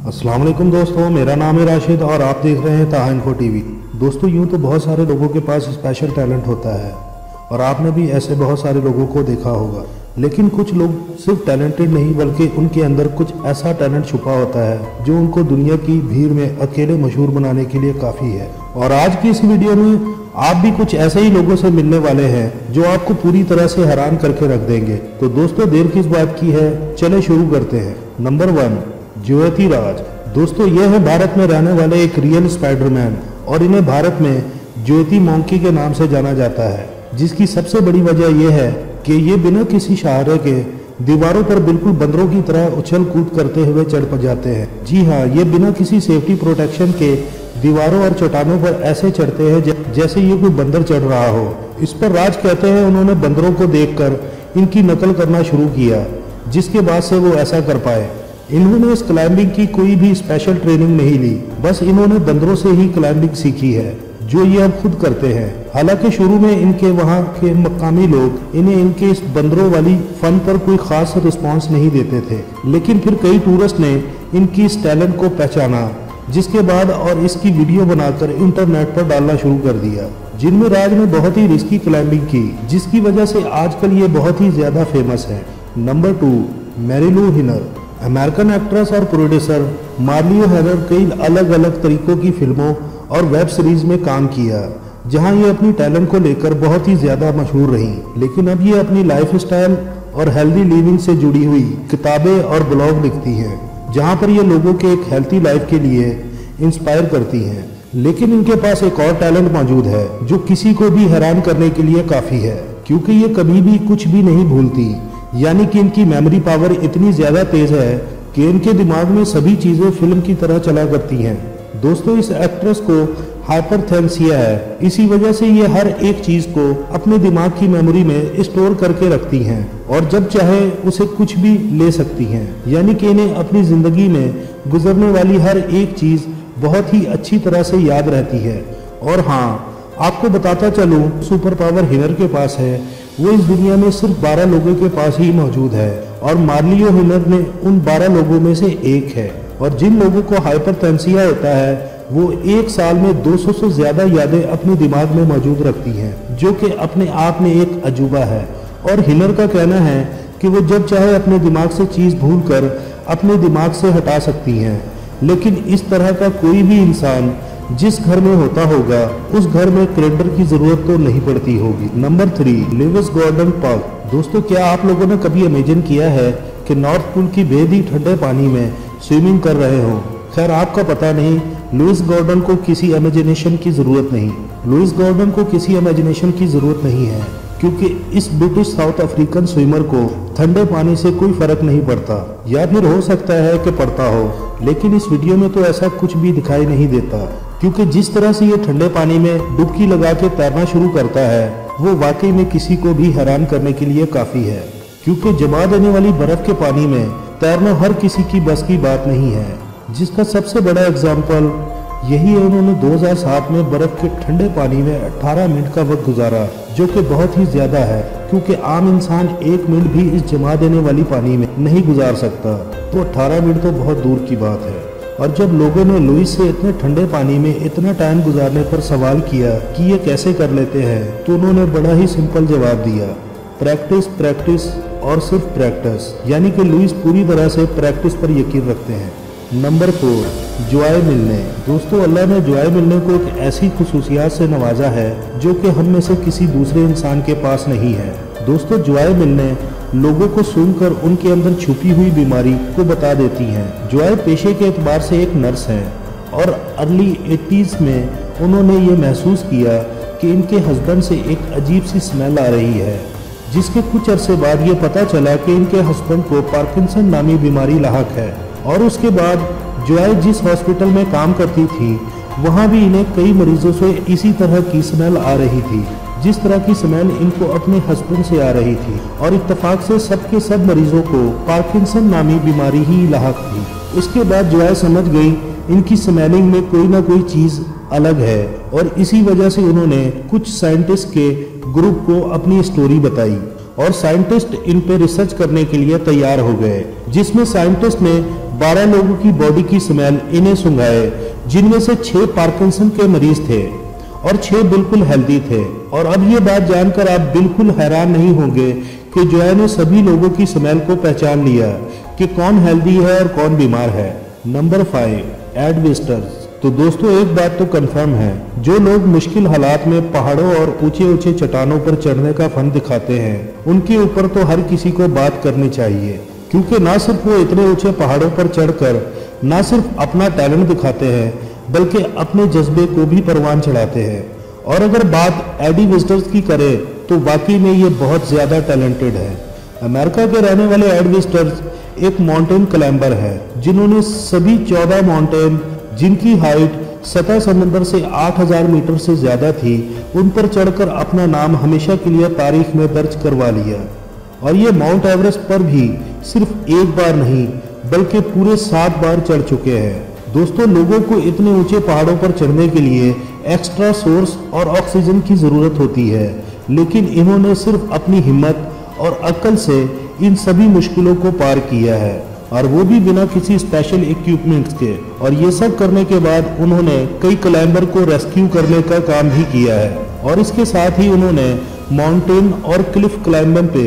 अस्सलाम वालेकुम दोस्तों, मेरा नाम है राशिद और आप देख रहे हैं ताहा इन्फो टीवी। दोस्तों, यूँ तो बहुत सारे लोगों के पास स्पेशल टैलेंट होता है और आपने भी ऐसे बहुत सारे लोगों को देखा होगा, लेकिन कुछ लोग सिर्फ टैलेंटेड नहीं बल्कि उनके अंदर कुछ ऐसा टैलेंट छुपा होता है जो उनको दुनिया की भीड़ में अकेले मशहूर बनाने के लिए काफ़ी है। और आज की इस वीडियो में आप भी कुछ ऐसे ही लोगों से मिलने वाले हैं जो आपको पूरी तरह से हैरान करके रख देंगे। तो दोस्तों, देर किस बात की है, चले शुरू करते हैं। नंबर 1, ज्योति राज। दोस्तों, यह है भारत में रहने वाले एक रियल स्पाइडरमैन और इन्हें भारत में ज्योति मॉन्की के नाम से जाना जाता है, जिसकी सबसे बड़ी वजह यह है कि ये बिना किसी सहारे के दीवारों पर बिल्कुल बंदरों की तरह उछल कूद करते हुए चढ़ जाते हैं। जी हाँ, ये बिना किसी सेफ्टी प्रोटेक्शन के दीवारों और चट्टानों पर ऐसे चढ़ते हैं जैसे ये कोई बंदर चढ़ रहा हो। इस पर राज कहते हैं उन्होंने बंदरों को देखकर इनकी नकल करना शुरू किया, जिसके बाद से वो ऐसा कर पाए। इन्होंने इस क्लाइंबिंग की कोई भी स्पेशल ट्रेनिंग नहीं ली, बस इन्होंने बंदरों से ही क्लाइंबिंग सीखी है, जो ये अब खुद करते हैं। हालांकि शुरू में इनके वहाँ के मकामी लोग इन्हें इनके इस बंदरों वाली फन पर कोई खास रिस्पांस नहीं देते थे, लेकिन फिर कई टूरिस्ट ने इनकी इस टैलेंट को पहचाना, जिसके बाद और इसकी वीडियो बनाकर इंटरनेट पर डालना शुरू कर दिया, जिनमें राज ने बहुत ही रिस्की क्लाइंबिंग की, जिसकी वजह से आजकल ये बहुत ही ज्यादा फेमस है। नंबर 2, मैरीलू हिनर। अमेरिकन एक्ट्रेस और प्रोड्यूसर मार्लियो हेनर कई अलग अलग तरीकों की फिल्मों और वेब सीरीज में काम किया, जहां ये अपनी टैलेंट को लेकर बहुत ही ज्यादा मशहूर रही। लेकिन अब ये अपनी लाइफस्टाइल और हेल्दी लिविंग से जुड़ी हुई किताबें और ब्लॉग लिखती हैं, जहां पर ये लोगों के एक हेल्थी लाइफ के लिए इंस्पायर करती हैं। लेकिन इनके पास एक और टैलेंट मौजूद है जो किसी को भी हैरान करने के लिए काफी है, क्योंकि ये कभी भी कुछ भी नहीं भूलती। यानी कि इनकी मेमोरी पावर इतनी ज्यादा तेज है कि इनके दिमाग में सभी चीजें फिल्म की तरह चला करती हैं। दोस्तों, इस एक्ट्रेस को हाइपरथेल्सिया है, इसी वजह से ये हर एक चीज को अपने दिमाग की मेमोरी में स्टोर करके रखती हैं और जब चाहे उसे कुछ भी ले सकती हैं। यानी कि इन्हें अपनी जिंदगी में गुजरने वाली हर एक चीज बहुत ही अच्छी तरह से याद रहती है। और हाँ, आपको बताता चलूं, सुपर पावर हिनर के पास है वो इस दुनिया में सिर्फ 12 लोगों के पास ही मौजूद है और मार्लियो हिनर ने उन 12 लोगों में से एक है। और जिन लोगों को हाइपरथेल्सिया होता है वो एक साल में 200 से ज्यादा यादें अपने दिमाग में मौजूद रखती हैं, जो कि अपने आप में एक अजूबा है। और हिनर का कहना है कि वो जब चाहे अपने दिमाग से चीज भूल कर अपने दिमाग से हटा सकती हैं। लेकिन इस तरह का कोई भी इंसान जिस घर में होता होगा उस घर में कैलेंडर की जरूरत तो नहीं पड़ती होगी। Number 3, Louis Gordon Park. दोस्तों, क्या आप लोगों ने कभी इमेजिन किया है कि नॉर्थ पोल की बेहद ठंडे पानी में स्विमिंग कर रहे हो? खैर, आपका पता नहीं, लुइस गॉर्डन को किसी इमेजिनेशन की जरूरत नहीं। लुइस गॉर्डन को किसी इमेजिनेशन की जरूरत नहीं है, क्योंकि इस ब्रिटिश साउथ अफ्रीकन स्विमर को ठंडे पानी से कोई फर्क नहीं पड़ता, या फिर हो सकता है कि पड़ता हो, लेकिन इस वीडियो में तो ऐसा कुछ भी दिखाई नहीं देता, क्योंकि जिस तरह से ये ठंडे पानी में डुबकी लगा के तैरना शुरू करता है वो वाकई में किसी को भी हैरान करने के लिए काफी है। क्योंकि जमा देने वाली बर्फ के पानी में तैरना हर किसी की बस की बात नहीं है, जिसका सबसे बड़ा एग्जाम्पल यही है। उन्होंने 2007 में बर्फ के ठंडे पानी में 18 मिनट का वक्त गुजारा, जो कि बहुत ही ज्यादा है, क्योंकि आम इंसान 1 मिनट भी इस जमा देने वाली पानी में नहीं गुजार सकता, तो 18 मिनट तो बहुत दूर की बात है। और जब लोगों ने लुइस से इतने ठंडे पानी में इतना टाइम गुजारने पर सवाल किया कि ये कैसे कर लेते हैं, तो उन्होंने बड़ा ही सिंपल जवाब दिया, प्रैक्टिस प्रैक्टिस और सिर्फ प्रैक्टिस। यानी कि लुइस पूरी तरह से प्रैक्टिस पर यकीन रखते हैं। नंबर 4, जॉय मिलने। दोस्तों, अल्लाह ने जॉय मिलने को एक ऐसी खुसूसियात से नवाजा है जो कि हम में से किसी दूसरे इंसान के पास नहीं है। दोस्तों, जॉय मिलने लोगों को सुनकर उनके अंदर छुपी हुई बीमारी को बता देती हैं। जॉय पेशे के एतबार से एक नर्स हैं और अर्ली 80s में उन्होंने ये महसूस किया कि इनके हस्बैंड से एक अजीब सी स्मेल आ रही है, जिसके कुछ अरसे बाद ये पता चला कि इनके हस्बैंड को पार्किंसन नामी बीमारी लाहक है। और उसके बाद जॉय जिस हॉस्पिटल में काम करती थी वहाँ भी इन्हें कई मरीजों से इसी तरह की स्मेल आ रही थी, जिस तरह की स्मेल इनको अपने हस्बैंड से आ रही थी। और इत्तेफाक से सबके सब मरीजों को पार्किंसन नामी बीमारी ही लाहक थी। उसके बाद जॉय समझ गई इनकी स्मेलिंग में कोई ना कोई चीज अलग है, और इसी वजह से उन्होंने कुछ साइंटिस्ट के ग्रुप को अपनी स्टोरी बताई और साइंटिस्ट इन पे रिसर्च करने के लिए तैयार हो गए, जिसमें साइंटिस्ट ने 12 लोगों की बॉडी की स्मेल इन्हें सुंघाए, जिनमें से 6 पार्किंसन के मरीज थे और 6 बिल्कुल हेल्दी थे। और अब ये बात जानकर आप बिल्कुल हैरान नहीं होंगे कि जॉय ने सभी लोगों की स्मेल को पहचान लिया कि कौन हेल्दी है और कौन बीमार है। नंबर 5, एडवेस्टर्स। तो दोस्तों एक बात तो कंफर्म है, जो लोग मुश्किल हालात में पहाड़ों और ऊंचे ऊंचे चट्टानों पर चढ़ने का फन दिखाते हैं, उनके ऊपर तो हर किसी को बात करनी चाहिए, क्योंकि ना सिर्फ वो इतने ऊंचे पहाड़ों पर चढ़कर ना सिर्फ अपना टैलेंट दिखाते हैं, बल्कि अपने जज्बे को भी परवान चढ़ाते हैं। और अगर बात एडी विस्टर्स की करें तो वाकई में ये बहुत ज़्यादा टैलेंटेड है। अमेरिका के रहने वाले एड विस्टर्स एक माउंटेन क्लाइंबर है, जिन्होंने सभी 14 माउंटेन जिनकी हाइट सतह समंदर से 8000 मीटर से ज़्यादा थी, उन पर चढ़कर अपना नाम हमेशा के लिए तारीख में दर्ज करवा लिया। और ये माउंट एवरेस्ट पर भी सिर्फ एक बार नहीं बल्कि पूरे 7 बार चढ़ चुके हैं। दोस्तों लोगों को इतने ऊंचे पहाड़ों पर चढ़ने के लिए एक्स्ट्रा सोर्स और ऑक्सीजन की ज़रूरत होती है, लेकिन इन्होंने सिर्फ अपनी हिम्मत और अक्ल से इन सभी मुश्किलों को पार किया है, और वो भी बिना किसी स्पेशल इक्विपमेंट्स के। और ये सब करने के बाद उन्होंने कई क्लाइंबर को रेस्क्यू करने का काम भी किया है, और इसके साथ ही उन्होंने माउंटेन और क्लिफ क्लाइंबिंग पे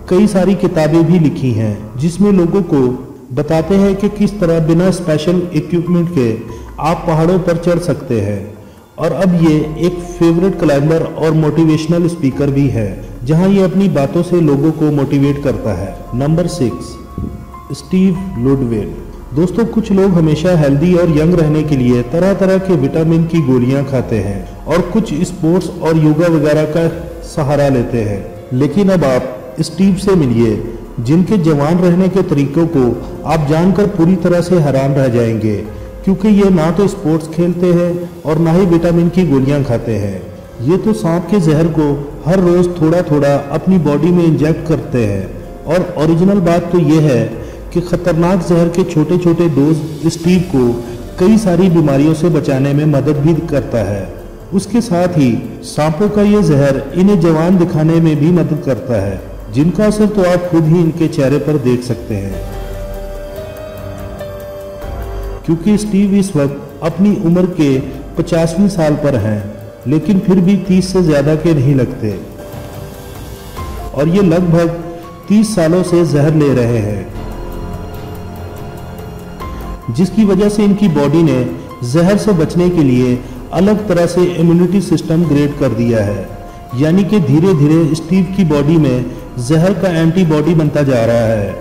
कई सारी किताबें भी लिखी हैं, जिसमें लोगों को बताते हैं कि किस तरह बिना स्पेशल इक्विपमेंट के आप पहाड़ों पर चढ़ सकते हैं। और अब ये एक फेवरेट क्लाइंबर और मोटिवेशनल स्पीकर भी है, जहां ये अपनी बातों से लोगों को मोटिवेट करता है। Number 6, Steve Ludwell. दोस्तों कुछ लोग हमेशा हेल्दी और यंग रहने के लिए तरह तरह के विटामिन की गोलियां खाते हैं और कुछ स्पोर्ट्स और योगा वगैरह का सहारा लेते हैं, लेकिन अब आप स्टीव से मिलिए, जिनके जवान रहने के तरीकों को आप जानकर पूरी तरह से हैरान रह जाएंगे, क्योंकि ये ना तो स्पोर्ट्स खेलते हैं और ना ही विटामिन की गोलियां खाते हैं। ये तो सांप के जहर को हर रोज थोड़ा थोड़ा अपनी बॉडी में इंजेक्ट करते हैं। और ओरिजिनल बात तो ये है कि खतरनाक जहर के छोटे छोटे डोज स्टीव को कई सारी बीमारियों से बचाने में मदद भी करता है। उसके साथ ही सांपों का ये जहर इन्हें जवान दिखाने में भी मदद करता है, जिनका असर तो आप खुद ही इनके चेहरे पर देख सकते हैं। क्योंकि स्टीव इस वक्त अपनी उम्र के 50वीं साल पर हैं, लेकिन फिर भी 30 से ज्यादा के नहीं लगते, और ये लगभग 30 सालों से जहर ले रहे हैं, जिसकी वजह से इनकी बॉडी ने जहर से बचने के लिए अलग तरह से इम्यूनिटी सिस्टम ग्रेड कर दिया है। यानी कि धीरे धीरे स्टीव की बॉडी में जहर का एंटीबॉडी बनता जा रहा है,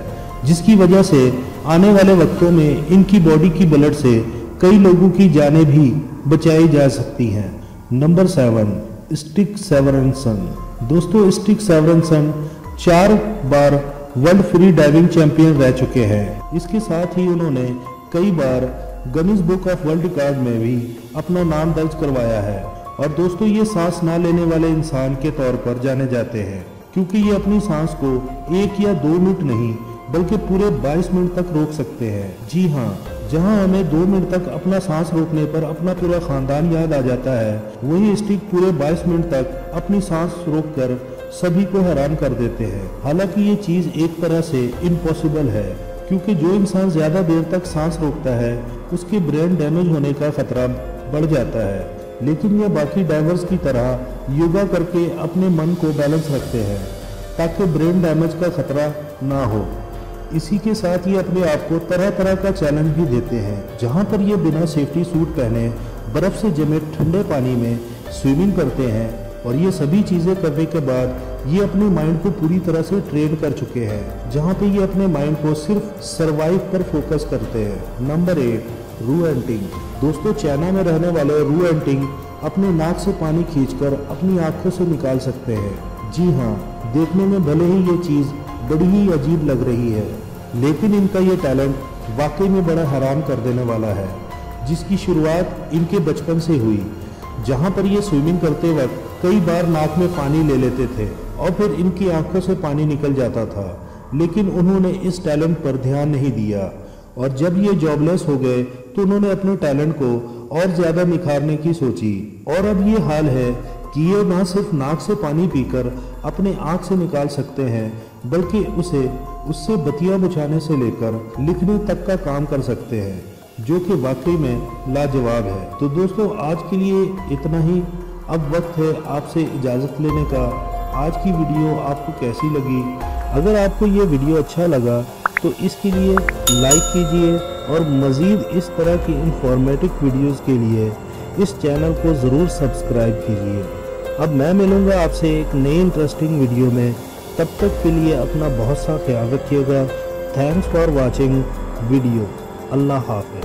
जिसकी वजह से आने वाले वक्तों में इनकी बॉडी की ब्लड से कई लोगों की जानें भी बचाई जा सकती हैं। Number 7, Stig Severinsen. दोस्तों स्टिक सेवरनसन 4 बार वर्ल्ड फ्री डाइविंग चैंपियन रह चुके हैं। इसके साथ ही उन्होंने कई बार Guinness book of world record में भी अपना नाम दर्ज करवाया है। और दोस्तों ये सांस ना लेने वाले इंसान के तौर पर जाने जाते हैं, क्योंकि ये अपनी सांस को 1 या 2 मिनट नहीं बल्कि पूरे 22 मिनट तक रोक सकते हैं। जी हाँ, जहाँ हमें 2 मिनट तक अपना सांस रोकने पर अपना पूरा खानदान याद आ जाता है, वही स्टिक पूरे 22 मिनट तक अपनी सांस रोककर सभी को हैरान कर देते हैं। हालांकि ये चीज़ एक तरह से इम्पॉसिबल है, क्योंकि जो इंसान ज़्यादा देर तक सांस रोकता है उसके ब्रेन डैमेज होने का खतरा बढ़ जाता है। लेकिन ये बाकी डाइवर्स की तरह योगा करके अपने मन को बैलेंस रखते हैं, ताकि ब्रेन डैमेज का खतरा ना हो। इसी के साथ ये अपने आप को तरह तरह का चैलेंज भी देते हैं, जहाँ पर ये बिना सेफ्टी सूट पहने बर्फ से जमे ठंडे पानी में स्विमिंग करते हैं। और ये सभी चीज़ें करने के बाद ये अपने माइंड को पूरी तरह से ट्रेन कर चुके हैं, जहाँ पे ये अपने माइंड को सिर्फ सरवाइव पर फोकस करते हैं। नंबर 8, रू एंटिंग। दोस्तों चाइना में रहने वाले रू एंटिंग अपने नाक से पानी खींचकर अपनी आंखों से निकाल सकते हैं। जी हाँ, देखने में भले ही ये चीज़ बड़ी ही अजीब लग रही है, लेकिन इनका ये टैलेंट वाकई में बड़ा हैरान कर देने वाला है, जिसकी शुरुआत इनके बचपन से हुई, जहाँ पर ये स्विमिंग करते वक्त कई बार नाक में पानी ले लेते थे और फिर इनकी आंखों से पानी निकल जाता था। लेकिन उन्होंने इस टैलेंट पर ध्यान नहीं दिया, और जब ये जॉबलेस हो गए तो उन्होंने अपने टैलेंट को और ज़्यादा निखारने की सोची। और अब ये हाल है कि ये ना सिर्फ नाक से पानी पीकर अपने आँख से निकाल सकते हैं, बल्कि उसे उससे बत्तियां बुझाने से लेकर लिखने तक का काम कर सकते हैं, जो कि वाकई में लाजवाब है। तो दोस्तों आज के लिए इतना ही। अब वक्त है आपसे इजाज़त लेने का। आज की वीडियो आपको कैसी लगी? अगर आपको ये वीडियो अच्छा लगा तो इसके लिए लाइक कीजिए और मज़ीद इस तरह की इंफॉर्मेटिव वीडियोस के लिए इस चैनल को ज़रूर सब्सक्राइब कीजिए। अब मैं मिलूँगा आपसे एक नई इंटरेस्टिंग वीडियो में। तब तक के लिए अपना बहुत सा ख्याल रखिएगा। Thanks for watching video. अल्लाह हाफ़िज़।